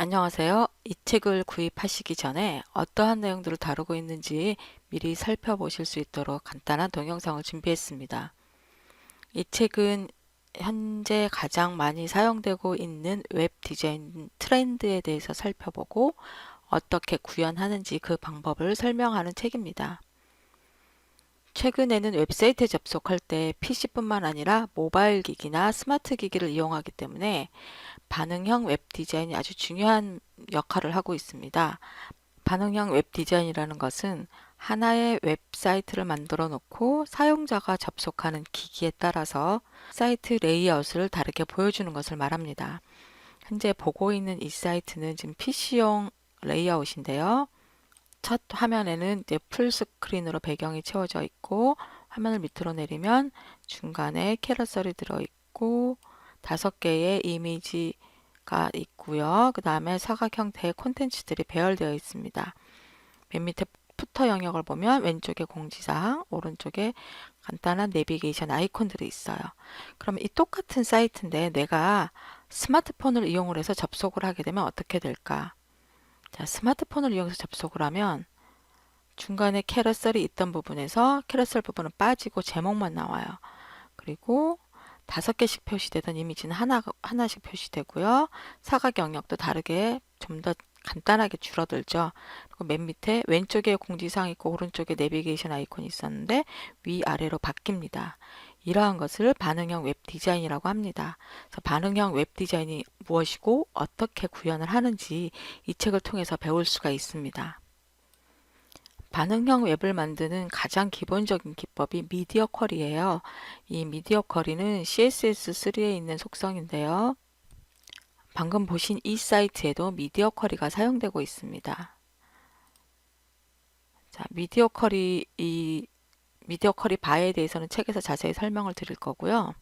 안녕하세요. 이 책을 구입하시기 전에 어떠한 내용들을 다루고 있는지 미리 살펴보실 수 있도록 간단한 동영상을 준비했습니다. 이 책은 현재 가장 많이 사용되고 있는 웹 디자인 트렌드에 대해서 살펴보고 어떻게 구현하는지 그 방법을 설명하는 책입니다. 최근에는 웹사이트에 접속할 때 PC뿐만 아니라 모바일 기기나 스마트 기기를 이용하기 때문에 반응형 웹 디자인이 아주 중요한 역할을 하고 있습니다. 반응형 웹 디자인이라는 것은 하나의 웹사이트를 만들어 놓고 사용자가 접속하는 기기에 따라서 사이트 레이아웃을 다르게 보여주는 것을 말합니다. 현재 보고 있는 이 사이트는 지금 PC용 레이아웃인데요. 첫 화면에는 이제 풀스크린으로 배경이 채워져 있고, 화면을 밑으로 내리면 중간에 캐러셀이 들어있고 5개의 이미지가 있고요. 그 다음에 사각 형태의 콘텐츠들이 배열되어 있습니다. 맨 밑에 부터 영역을 보면 왼쪽에 공지사항, 오른쪽에 간단한 내비게이션 아이콘들이 있어요. 그럼 이 똑같은 사이트인데 내가 스마트폰을 이용을 해서 접속을 하게 되면 어떻게 될까? 자, 스마트폰을 이용해서 접속을 하면 중간에 캐러셀이 있던 부분에서 캐러셀 부분은 빠지고 제목만 나와요. 그리고 5개씩 표시되던 이미지는 하나씩 표시되고요. 사각 영역도 다르게 좀 더 간단하게 줄어들죠. 그리고 맨 밑에 왼쪽에 공지사항 있고 오른쪽에 내비게이션 아이콘이 있었는데 위아래로 바뀝니다. 이러한 것을 반응형 웹 디자인이라고 합니다. 그래서 반응형 웹 디자인이 무엇이고 어떻게 구현을 하는지 이 책을 통해서 배울 수가 있습니다. 반응형 웹을 만드는 가장 기본적인 기법이 미디어 쿼리예요. 이 미디어 쿼리는 CSS3에 있는 속성인데요. 방금 보신 이 사이트에도 미디어 쿼리가 사용되고 있습니다. 자, 미디어 쿼리 바에 대해서는 책에서 자세히 설명을 드릴 거고요.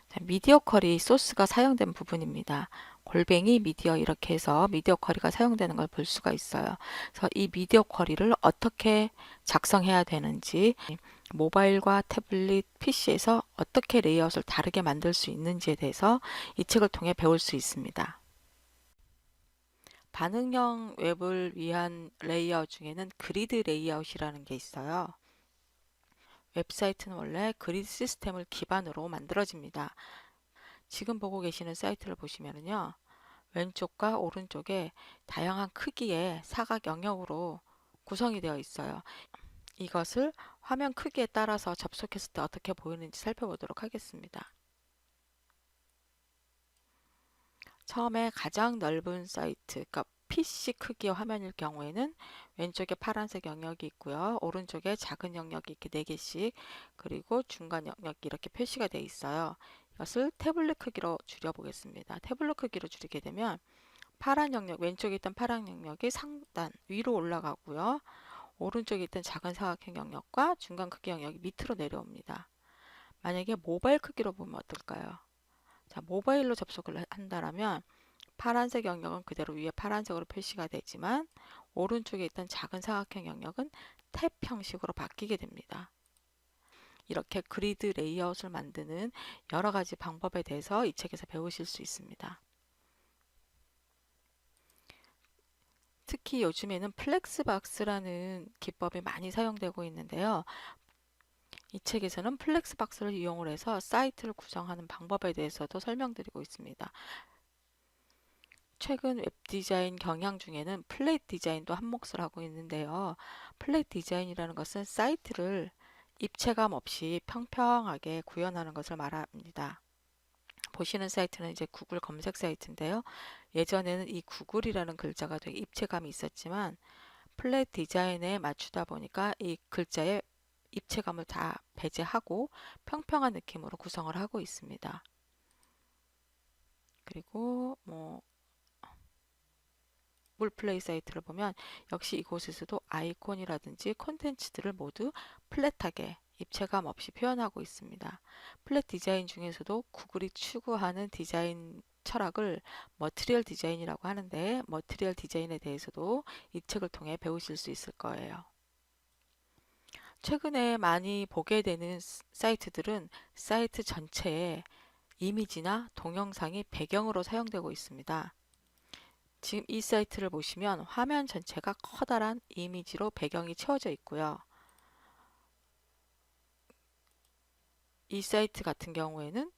자, 미디어 쿼리 소스가 사용된 부분입니다. 골뱅이 미디어 이렇게 해서 미디어 쿼리가 사용되는 걸 볼 수가 있어요. 그래서 이 미디어 쿼리를 어떻게 작성해야 되는지, 모바일과 태블릿, PC에서 어떻게 레이아웃을 다르게 만들 수 있는지에 대해서 이 책을 통해 배울 수 있습니다. 반응형 웹을 위한 레이아웃 중에는 그리드 레이아웃이라는 게 있어요. 웹사이트는 원래 그리드 시스템을 기반으로 만들어집니다. 지금 보고 계시는 사이트를 보시면요. 왼쪽과 오른쪽에 다양한 크기의 사각 영역으로 구성이 되어 있어요. 이것을 화면 크기에 따라서 접속했을 때 어떻게 보이는지 살펴보도록 하겠습니다. 처음에 가장 넓은 사이트, 그러니까 PC 크기의 화면일 경우에는 왼쪽에 파란색 영역이 있고요. 오른쪽에 작은 영역이 이렇게 4개씩, 그리고 중간 영역이 이렇게 표시가 되어 있어요. 이것을 태블릿 크기로 줄여보겠습니다. 태블릿 크기로 줄이게 되면 파란 영역, 왼쪽에 있던 파란 영역이 상단 위로 올라가고요. 오른쪽에 있던 작은 사각형 영역과 중간 크기 영역이 밑으로 내려옵니다. 만약에 모바일 크기로 보면 어떨까요? 자, 모바일로 접속을 한다면 파란색 영역은 그대로 위에 파란색으로 표시가 되지만 오른쪽에 있던 작은 사각형 영역은 탭 형식으로 바뀌게 됩니다. 이렇게 그리드 레이아웃을 만드는 여러 가지 방법에 대해서 이 책에서 배우실 수 있습니다. 특히 요즘에는 플렉스박스라는 기법이 많이 사용되고 있는데요. 이 책에서는 플렉스박스를 이용을 해서 사이트를 구성하는 방법에 대해서도 설명드리고 있습니다. 최근 웹디자인 경향 중에는 플랫 디자인도 한몫을 하고 있는데요. 플랫 디자인이라는 것은 사이트를 입체감 없이 평평하게 구현하는 것을 말합니다. 보시는 사이트는 이제 구글 검색 사이트인데요. 예전에는 이 구글이라는 글자가 되게 입체감이 있었지만 플랫 디자인에 맞추다 보니까 이 글자의 입체감을 다 배제하고 평평한 느낌으로 구성을 하고 있습니다. 그리고 물플레이 사이트를 보면 역시 이곳에서도 아이콘이라든지 콘텐츠들을 모두 플랫하게 입체감 없이 표현하고 있습니다. 플랫 디자인 중에서도 구글이 추구하는 디자인 철학을 머티리얼 디자인이라고 하는데 머티리얼 디자인에 대해서도 이 책을 통해 배우실 수 있을 거예요. 최근에 많이 보게 되는 사이트들은 사이트 전체에 이미지나 동영상이 배경으로 사용되고 있습니다. 지금 이 사이트를 보시면 화면 전체가 커다란 이미지로 배경이 채워져 있고요. 이 사이트 같은 경우에는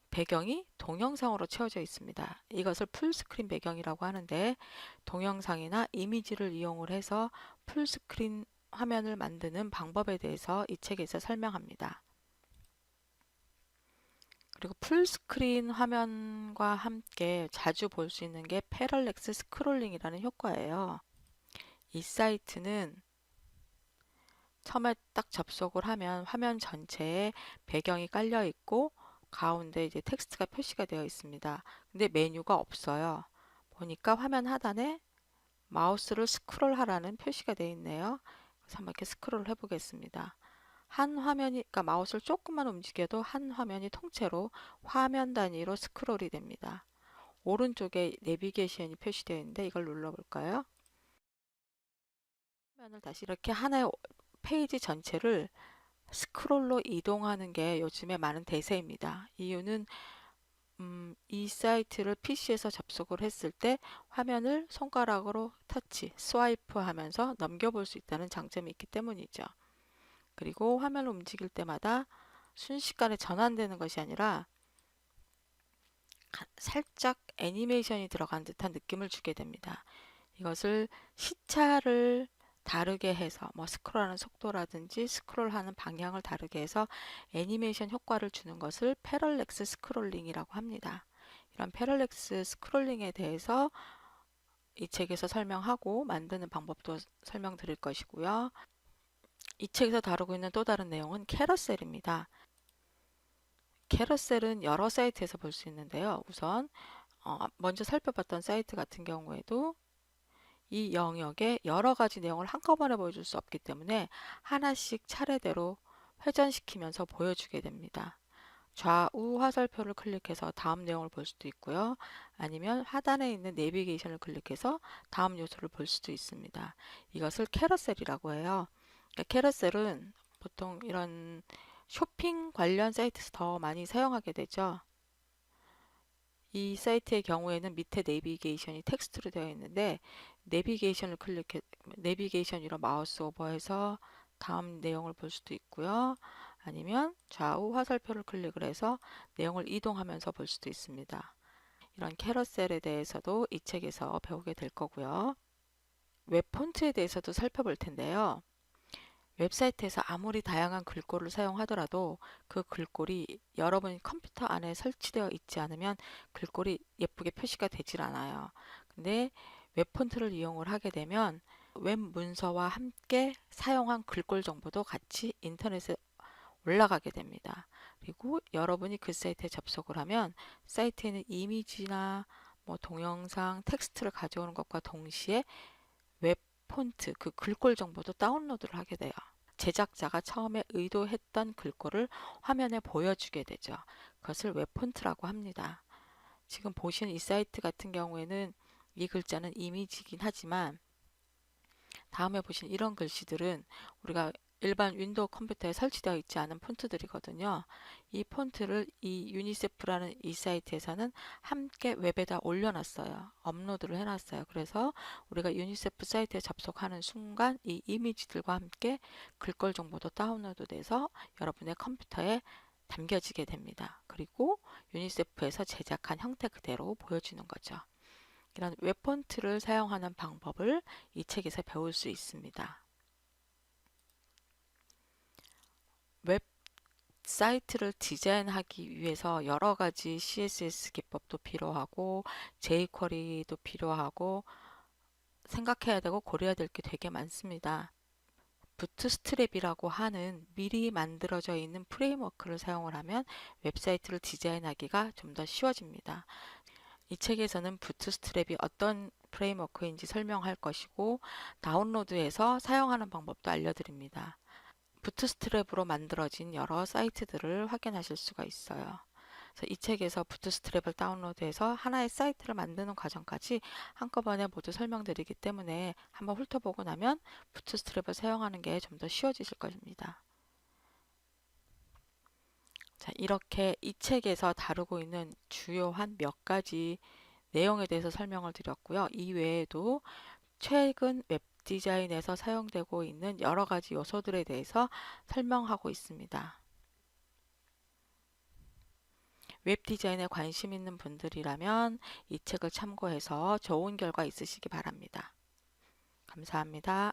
배경이 동영상으로 채워져 있습니다. 이것을 풀스크린 배경이라고 하는데, 동영상이나 이미지를 이용을 해서 풀스크린 화면을 만드는 방법에 대해서 이 책에서 설명합니다. 그리고 풀스크린 화면과 함께 자주 볼 수 있는 게 패럴렉스 스크롤링이라는 효과예요. 이 사이트는 처음에 딱 접속을 하면 화면 전체에 배경이 깔려 있고 가운데 이제 텍스트가 표시가 되어 있습니다. 근데 메뉴가 없어요. 보니까 화면 하단에 마우스를 스크롤하라는 표시가 되어 있네요. 그래서 한번 이렇게 스크롤을 해보겠습니다. 한 화면이, 그러니까 마우스를 조금만 움직여도 한 화면이 통째로 화면 단위로 스크롤이 됩니다. 오른쪽에 내비게이션이 표시되어 있는데 이걸 눌러볼까요? 화면을 다시 이렇게 하나의 페이지 전체를 스크롤로 이동하는 게 요즘에 많은 대세입니다. 이유는 이 사이트를 PC에서 접속을 했을 때 화면을 손가락으로 터치, 스와이프 하면서 넘겨볼 수 있다는 장점이 있기 때문이죠. 그리고 화면을 움직일 때마다 순식간에 전환되는 것이 아니라 살짝 애니메이션이 들어간 듯한 느낌을 주게 됩니다. 이것을 시차를 다르게 해서 뭐 스크롤하는 속도라든지 스크롤하는 방향을 다르게 해서 애니메이션 효과를 주는 것을 패럴렉스 스크롤링이라고 합니다. 이런 패럴렉스 스크롤링에 대해서 이 책에서 설명하고 만드는 방법도 설명드릴 것이고요. 이 책에서 다루고 있는 또 다른 내용은 캐러셀입니다. 캐러셀은 여러 사이트에서 볼 수 있는데요. 우선 먼저 살펴봤던 사이트 같은 경우에도 이 영역에 여러 가지 내용을 한꺼번에 보여줄 수 없기 때문에 하나씩 차례대로 회전시키면서 보여주게 됩니다. 좌우 화살표를 클릭해서 다음 내용을 볼 수도 있고요. 아니면 하단에 있는 내비게이션을 클릭해서 다음 요소를 볼 수도 있습니다. 이것을 캐러셀이라고 해요. 그러니까 캐러셀은 보통 이런 쇼핑 관련 사이트에서 더 많이 사용하게 되죠. 이 사이트의 경우에는 밑에 내비게이션이 텍스트로 되어 있는데 내비게이션 위로 마우스 오버해서 다음 내용을 볼 수도 있고요. 아니면 좌우 화살표를 클릭을 해서 내용을 이동하면서 볼 수도 있습니다. 이런 캐러셀에 대해서도 이 책에서 배우게 될 거고요. 웹 폰트에 대해서도 살펴볼 텐데요. 웹사이트에서 아무리 다양한 글꼴을 사용하더라도 그 글꼴이 여러분 컴퓨터 안에 설치되어 있지 않으면 글꼴이 예쁘게 표시가 되질 않아요. 근데 웹폰트를 이용을 하게 되면 웹 문서와 함께 사용한 글꼴 정보도 같이 인터넷에 올라가게 됩니다. 그리고 여러분이 그 사이트에 접속을 하면 사이트에는 이미지나 뭐 동영상, 텍스트를 가져오는 것과 동시에 웹 폰트, 그 글꼴 정보도 다운로드를 하게 돼요. 제작자가 처음에 의도했던 글꼴을 화면에 보여주게 되죠. 그것을 웹 폰트라고 합니다. 지금 보시는 이 사이트 같은 경우에는 이 글자는 이미지이긴 하지만 다음에 보신 이런 글씨들은 우리가 일반 윈도우 컴퓨터에 설치되어 있지 않은 폰트들이거든요. 이 폰트를 이 유니세프라는 이 사이트에서는 함께 웹에다 올려놨어요. 업로드를 해놨어요. 그래서 우리가 유니세프 사이트에 접속하는 순간 이 이미지들과 함께 글꼴 정보도 다운로드 돼서 여러분의 컴퓨터에 담겨지게 됩니다. 그리고 유니세프에서 제작한 형태 그대로 보여주는 거죠. 이런 웹폰트를 사용하는 방법을 이 책에서 배울 수 있습니다. 웹사이트를 디자인하기 위해서 여러 가지 CSS 기법도 필요하고 jQuery도 필요하고 생각해야 되고 고려해야 될 게 되게 많습니다. 부트스트랩이라고 하는 미리 만들어져 있는 프레임워크를 사용을 하면 웹사이트를 디자인하기가 좀 더 쉬워집니다. 이 책에서는 부트스트랩이 어떤 프레임워크인지 설명할 것이고 다운로드해서 사용하는 방법도 알려드립니다. 부트스트랩으로 만들어진 여러 사이트들을 확인하실 수가 있어요. 그래서 이 책에서 부트스트랩을 다운로드해서 하나의 사이트를 만드는 과정까지 한꺼번에 모두 설명드리기 때문에 한번 훑어보고 나면 부트스트랩을 사용하는 게 좀 더 쉬워지실 것입니다. 자, 이렇게 이 책에서 다루고 있는 주요한 몇 가지 내용에 대해서 설명을 드렸고요. 이 외에도 최근 웹 디자인에서 사용되고 있는 여러 가지 요소들에 대해서 설명하고 있습니다. 웹 디자인에 관심 있는 분들이라면 이 책을 참고해서 좋은 결과 있으시기 바랍니다. 감사합니다.